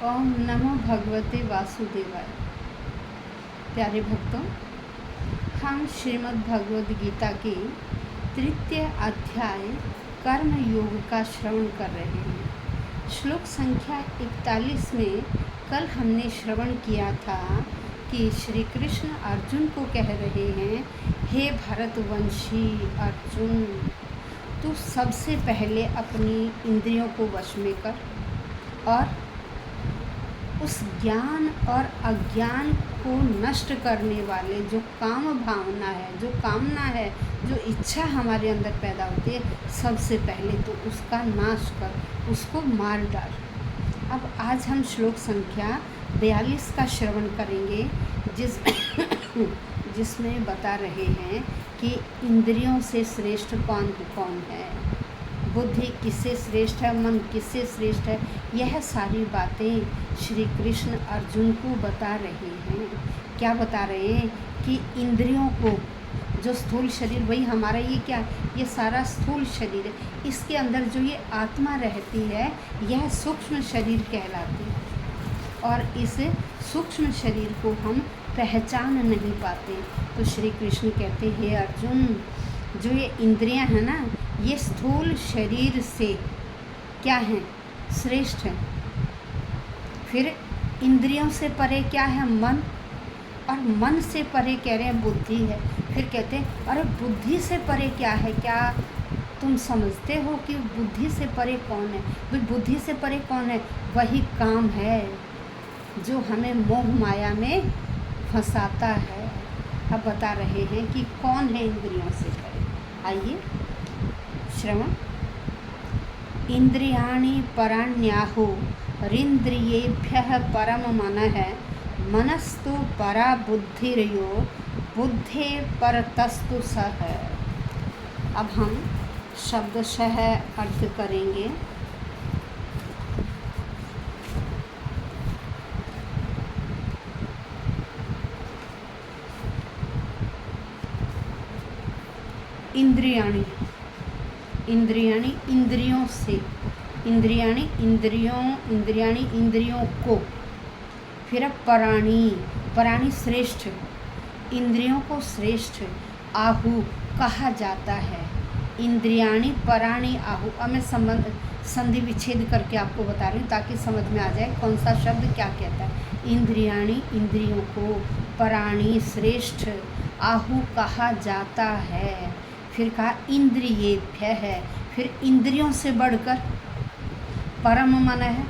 ओम नमो भगवते वासुदेवाय। प्यारे भक्तों, हम श्रीमद् भगवद गीता के तृतीय अध्याय कर्म योग का श्रवण कर रहे हैं। श्लोक संख्या 41 में कल हमने श्रवण किया था कि श्री कृष्ण अर्जुन को कह रहे हैं, हे भरतवंशी अर्जुन, तू सबसे पहले अपनी इंद्रियों को वश में कर और उस ज्ञान और अज्ञान को नष्ट करने वाले जो काम भावना है, जो कामना है, जो इच्छा हमारे अंदर पैदा होती है, सबसे पहले तो उसका नाश कर, उसको मार डाल। अब आज हम श्लोक संख्या 42 का श्रवण करेंगे, जिसमें बता रहे हैं कि इंद्रियों से श्रेष्ठ कौन कौन है, बुद्धि किससे श्रेष्ठ है, मन किससे श्रेष्ठ है। यह सारी बातें श्री कृष्ण अर्जुन को बता रहे हैं। क्या बता रहे हैं कि इंद्रियों को, जो स्थूल शरीर, वही हमारा ये क्या, ये सारा स्थूल शरीर है, इसके अंदर जो ये आत्मा रहती है, यह सूक्ष्म शरीर कहलाती है और इस सूक्ष्म शरीर को हम पहचान नहीं पाते। तो श्री कृष्ण कहते हैं, हे अर्जुन, जो ये इंद्रियां हैं ना, ये स्थूल शरीर से क्या हैं, श्रेष्ठ है। फिर इंद्रियों से परे क्या है, मन, और मन से परे कह रहे हैं बुद्धि है। फिर कहते हैं, अरे बुद्धि से परे क्या है, क्या तुम समझते हो कि बुद्धि से परे कौन है? भाई बुद्धि से परे कौन है? वही काम है जो हमें मोह माया में फंसाता है। अब बता रहे हैं कि कौन है इंद्रियों से परे। आइए श्रवण। इंद्रियाणि पराण्याहुरिन्द्रियेभ्यः परम मनः, मनस्तु परा बुद्धिर्यो बुद्धे परतस्तु सः। अब हम शब्दशः अर्थ करेंगे। इंद्रियाणि, इंद्रियाणि इंद्रियों से, इंद्रियाणि इंद्रियों, इंद्रियाणि इंद्रियों को। फिर अब पराणी, पराणी श्रेष्ठ, इंद्रियों को श्रेष्ठ आहु कहा जाता है। इंद्रियाणि पराणी आहु। अब मैं संधि विच्छेद करके आपको बता रही हूँ ताकि समझ में आ जाए कौन सा शब्द क्या कहता है। इंद्रियाणि इंद्रियों को, पराणी श्रेष्ठ आहु कहा जाता है। फिर कहा इंद्रियेभ्य है, फिर इंद्रियों से बढ़कर परम मन है,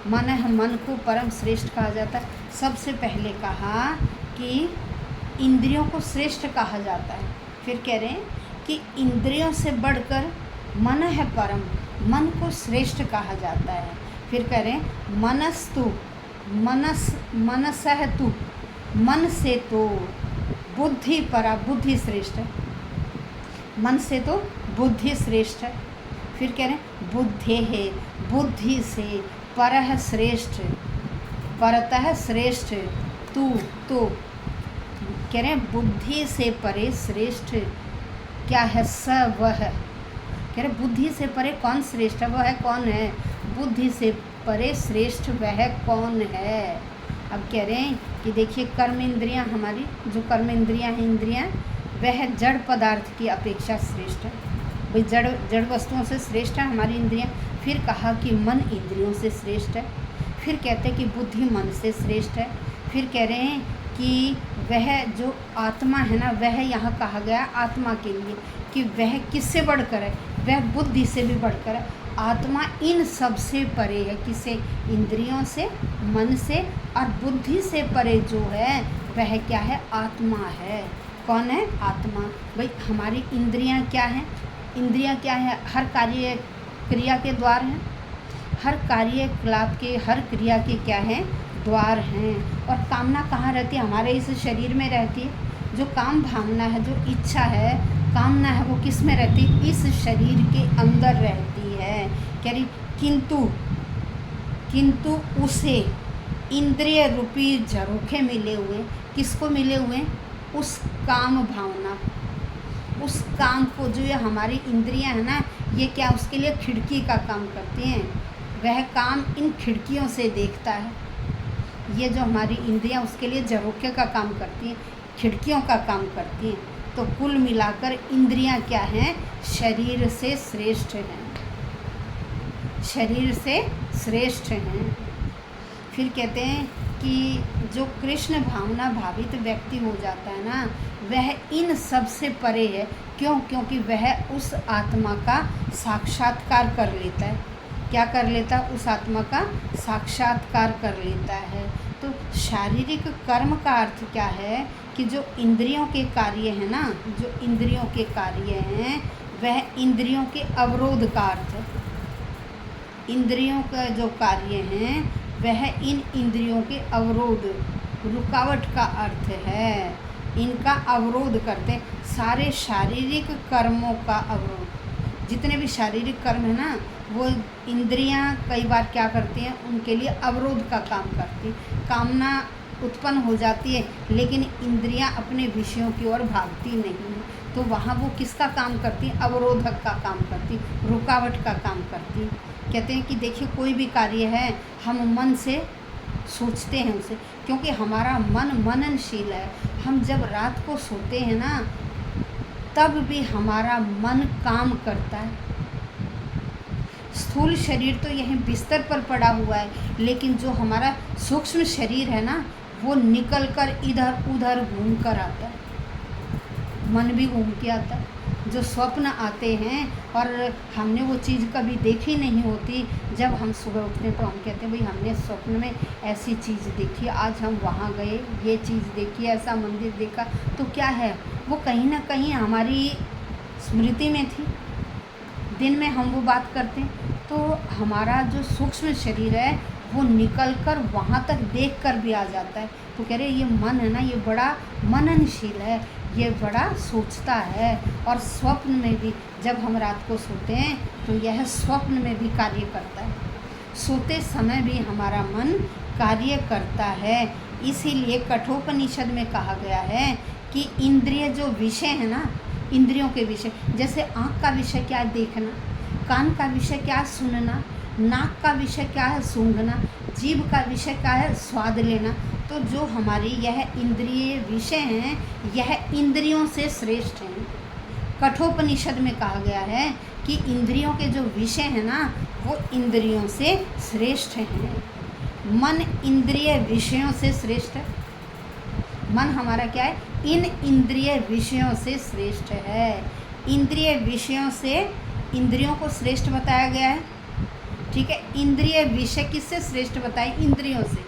मन है, मन को परम श्रेष्ठ कहा जाता है। सबसे पहले कहा कि इंद्रियों को श्रेष्ठ कहा जाता है। फिर कह रहे हैं कि इंद्रियों से बढ़कर मन है परम, मन को श्रेष्ठ कहा जाता है। फिर कह रहे हैं मनस्तु, मनसह तु, मन से तो बुद्धि परा, बुद्धि श्रेष्ठ है, मन से तो बुद्धि श्रेष्ठ है। फिर कह रहे हैं बुद्धे है, बुद्धि से परह श्रेष्ठ, परतः श्रेष्ठ, तू तो कह रहे हैं बुद्धि से परे श्रेष्ठ क्या है, स वह। कह रहे बुद्धि से परे कौन श्रेष्ठ है, वह है कौन है, बुद्धि से परे श्रेष्ठ वह कौन है। अब कह रहे हैं कि देखिए कर्म इंद्रियाँ, हमारी जो कर्म इंद्रियाँ हैं, इंद्रियाँ वह जड़ पदार्थ की अपेक्षा श्रेष्ठ है। भाई जड़ वस्तुओं से श्रेष्ठ है हमारी इंद्रियाँ। फिर कहा कि मन इंद्रियों से श्रेष्ठ है। फिर कहते हैं कि बुद्धि मन से श्रेष्ठ है। फिर कह रहे हैं कि वह जो आत्मा है ना, वह यहाँ कहा गया आत्मा के लिए कि वह किससे बढ़कर है, वह बुद्धि से भी बढ़कर है। आत्मा इन सब से परे है, किसे, इंद्रियों से, मन से और बुद्धि से परे जो है वह क्या है, आत्मा है। कौन है, आत्मा। भाई हमारी इंद्रियां क्या हैं, इंद्रियां क्या है, हर कार्य क्रिया के द्वार हैं, हर कार्यकलाप के, हर क्रिया के क्या हैं, द्वार हैं। और कामना कहाँ रहती है, हमारे इस शरीर में रहती है। जो काम भावना है, जो इच्छा है, कामना है, वो किस में रहती है, इस शरीर के अंदर रहती है। कह रही किंतु उसे इंद्रिय रूपी झरोखे मिले हुए, किसको मिले हुए, उस काम भावना, उस काम को, जो ये हमारी इंद्रियां है ना, ये क्या उसके लिए खिड़की का काम करती हैं। वह काम इन खिड़कियों से देखता है। ये जो हमारी इंद्रियां उसके लिए झरोखे का काम करती हैं, खिड़कियों का काम करती हैं। तो कुल मिलाकर इंद्रियां क्या हैं? शरीर से श्रेष्ठ हैं, शरीर से श्रेष्ठ हैं। फिर कहते हैं कि जो कृष्ण भावना भावित व्यक्ति हो जाता है ना, वह इन सब से परे है। क्यों? क्योंकि वह उस आत्मा का साक्षात्कार कर लेता है। क्या कर लेता है? उस आत्मा का साक्षात्कार कर लेता है। तो शारीरिक कर्म का अर्थ क्या है कि जो इंद्रियों के कार्य हैं ना, जो इंद्रियों के कार्य हैं, वह इंद्रियों के अवरोध का अर्थ है। इंद्रियों का जो कार्य हैं वह इन इंद्रियों के अवरोध, रुकावट का अर्थ है। इनका अवरोध करते सारे शारीरिक कर्मों का अवरोध। जितने भी शारीरिक कर्म है ना, वो इंद्रियां कई बार क्या करती हैं? उनके लिए अवरोध का काम करती। कामना उत्पन्न हो जाती है, लेकिन इंद्रियां अपने विषयों की ओर भागती नहीं हैं। तो वहाँ वो किसका काम करती? अवरोधक का काम करती, रुकावट का काम करती। कहते हैं कि देखिए, कोई भी कार्य है, हम मन से सोचते हैं उसे, क्योंकि हमारा मन मननशील है। हम जब रात को सोते हैं ना, तब भी हमारा मन काम करता है। स्थूल शरीर तो यहीं बिस्तर पर पड़ा हुआ है, लेकिन जो हमारा सूक्ष्म शरीर है ना, वो निकल कर इधर उधर घूम कर आता है। मन भी घूम के आता है। जो स्वप्न आते हैं और हमने वो चीज़ कभी देखी नहीं होती, जब हम सुबह उठते हैं तो हम कहते हैं भाई हमने स्वप्न में ऐसी चीज़ देखी, आज हम वहाँ गए, ये चीज़ देखी, ऐसा मंदिर देखा। तो क्या है? वो कहीं ना कहीं हमारी स्मृति में थी, दिन में हम वो बात करते हैं। तो हमारा जो सूक्ष्म शरीर है वो निकल कर वहाँ तक देख कर भी आ जाता है। तो कह रहे ये मन है ना, ये बड़ा मननशील है, ये बड़ा सोचता है। और स्वप्न में भी, जब हम रात को सोते हैं तो यह स्वप्न में भी कार्य करता है। सोते समय भी हमारा मन कार्य करता है। इसीलिए कठोपनिषद में कहा गया है कि इंद्रिय जो विषय है ना, इंद्रियों के विषय, जैसे आँख का विषय क्या है? देखना। कान का विषय क्या है? सुनना। नाक का विषय क्या है? सूंघना। जीभ का विषय क्या है? स्वाद लेना। तो जो हमारी यह इंद्रिय विषय हैं, यह इंद्रियों से श्रेष्ठ हैं। कठोपनिषद में कहा गया है कि इंद्रियों के जो विषय हैं ना, वो इंद्रियों से श्रेष्ठ हैं। मन इंद्रिय विषयों से श्रेष्ठ है। मन हमारा क्या है? इन इंद्रिय विषयों से श्रेष्ठ है। इंद्रिय विषयों से इंद्रियों को श्रेष्ठ बताया गया है। ठीक है, इंद्रिय विषय किससे श्रेष्ठ बताए? इंद्रियों से।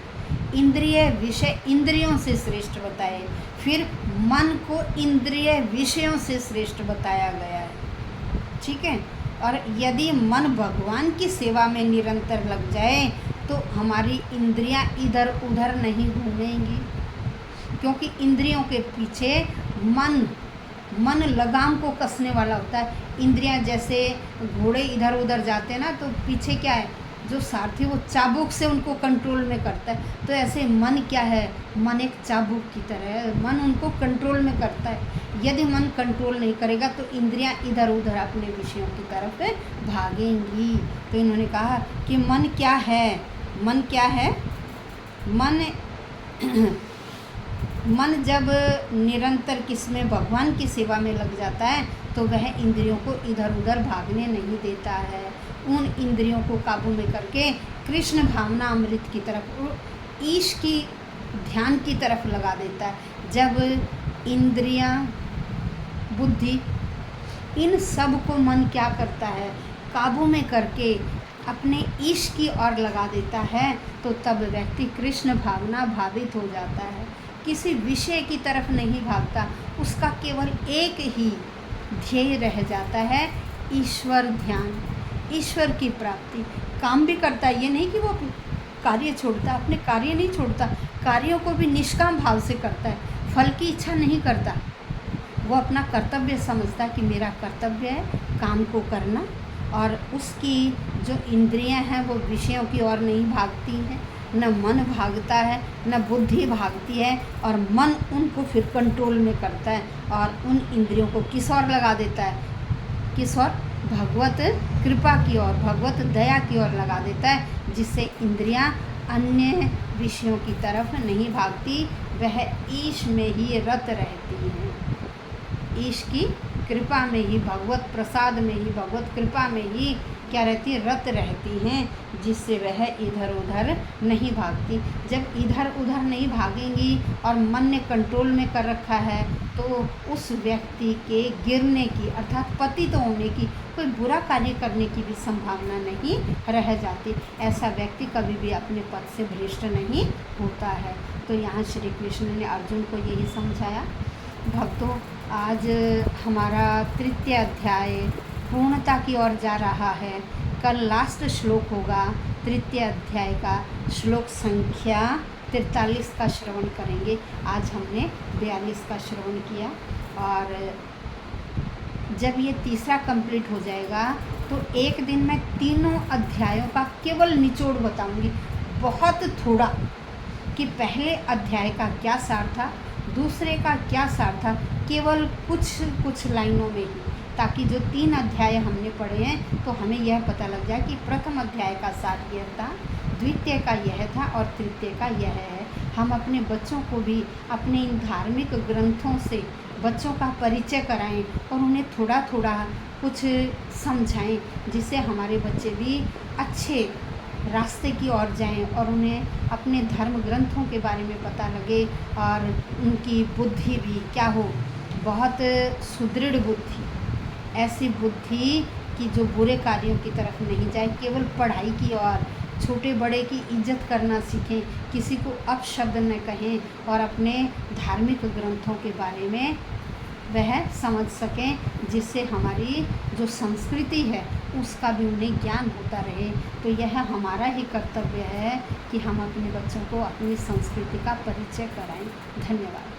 इंद्रिय विषय इंद्रियों से श्रेष्ठ बताए। फिर मन को इंद्रिय विषयों से श्रेष्ठ बताया गया है। ठीक है, और यदि मन भगवान की सेवा में निरंतर लग जाए तो हमारी इंद्रियां इधर उधर नहीं घूमेंगी, क्योंकि इंद्रियों के पीछे मन लगाम को कसने वाला होता है। इंद्रियां जैसे घोड़े इधर उधर जाते हैं ना, तो पीछे क्या है? जो सारथी, वो चाबुक से उनको कंट्रोल में करता है। तो ऐसे मन क्या है? मन एक चाबुक की तरह है, मन उनको कंट्रोल में करता है। यदि मन कंट्रोल नहीं करेगा तो इंद्रियां इधर उधर अपने विषयों की तरफ भागेंगी। तो इन्होंने कहा कि मन क्या है? मन क्या है? मन जब निरंतर किसमें? भगवान की सेवा में लग जाता है तो वह इंद्रियों को इधर उधर भागने नहीं देता है। उन इंद्रियों को काबू में करके कृष्ण भावना अमृत की तरफ, ईश की ध्यान की तरफ लगा देता है। जब इंद्रियां, बुद्धि, इन सब को मन क्या करता है? काबू में करके अपने ईश की ओर लगा देता है, तो तब व्यक्ति कृष्ण भावना भावित हो जाता है। किसी विषय की तरफ नहीं भागता, उसका केवल एक ही ध्येय रह जाता है, ईश्वर ध्यान, ईश्वर की प्राप्ति। काम भी करता है, ये नहीं कि वो कार्य छोड़ता, अपने कार्य नहीं छोड़ता, कार्यों को भी निष्काम भाव से करता है, फल की इच्छा नहीं करता। वो अपना कर्तव्य समझता है कि मेरा कर्तव्य है काम को करना, और उसकी जो इंद्रियां हैं वो विषयों की ओर नहीं भागती हैं, न मन भागता है, न बुद्धि भागती है, और मन उनको फिर कंट्रोल में करता है और उन इंद्रियों को किस ओर लगा देता है? किस ओर? भगवत कृपा की ओर, भगवत दया की ओर लगा देता है, जिससे इंद्रियां अन्य विषयों की तरफ नहीं भागती, वह ईश में ही रत रहती हैं। ईश की कृपा में ही, भगवत प्रसाद में ही, भगवत कृपा में ही क्या रहती है, रत रहती हैं, जिससे वह इधर उधर नहीं भागती। जब इधर उधर नहीं भागेंगी और मन ने कंट्रोल में कर रखा है, तो उस व्यक्ति के गिरने की अर्थात पतित होने की, कोई बुरा कार्य करने की भी संभावना नहीं रह जाती। ऐसा व्यक्ति कभी भी अपने पद से भ्रष्ट नहीं होता है। तो यहाँ श्री कृष्ण ने अर्जुन को यही समझाया। भक्तों, आज हमारा तृतीय अध्याय पूर्णता की ओर जा रहा है। कल लास्ट श्लोक होगा तृतीय अध्याय का, श्लोक संख्या 43 का श्रवण करेंगे। आज हमने 42 का श्रवण किया, और जब ये तीसरा कंप्लीट हो जाएगा तो एक दिन मैं तीनों अध्यायों का केवल निचोड़ बताऊंगी, बहुत थोड़ा, कि पहले अध्याय का क्या सार था, दूसरे का क्या सार था, केवल कुछ लाइनों में ही, ताकि जो 3 अध्याय हमने पढ़े हैं तो हमें यह पता लग जाए कि प्रथम अध्याय का सार यह था, द्वितीय का यह था और तृतीय का यह है। हम अपने बच्चों को भी अपने इन धार्मिक ग्रंथों से बच्चों का परिचय कराएं और उन्हें थोड़ा थोड़ा कुछ समझाएं, जिससे हमारे बच्चे भी अच्छे रास्ते की ओर जाएं और उन्हें अपने धर्म ग्रंथों के बारे में पता लगे, और उनकी बुद्धि भी क्या हो, बहुत सुदृढ़ बुद्धि, ऐसी बुद्धि कि जो बुरे कार्यों की तरफ नहीं जाए, केवल पढ़ाई की ओर, छोटे बड़े की इज्जत करना सीखें, किसी को अपशब्द न कहें, और अपने धार्मिक ग्रंथों के बारे में वह समझ सकें, जिससे हमारी जो संस्कृति है उसका भी उन्हें ज्ञान होता रहे। तो यह हमारा ही कर्तव्य है कि हम अपने बच्चों को अपनी संस्कृति का परिचय कराएं। धन्यवाद।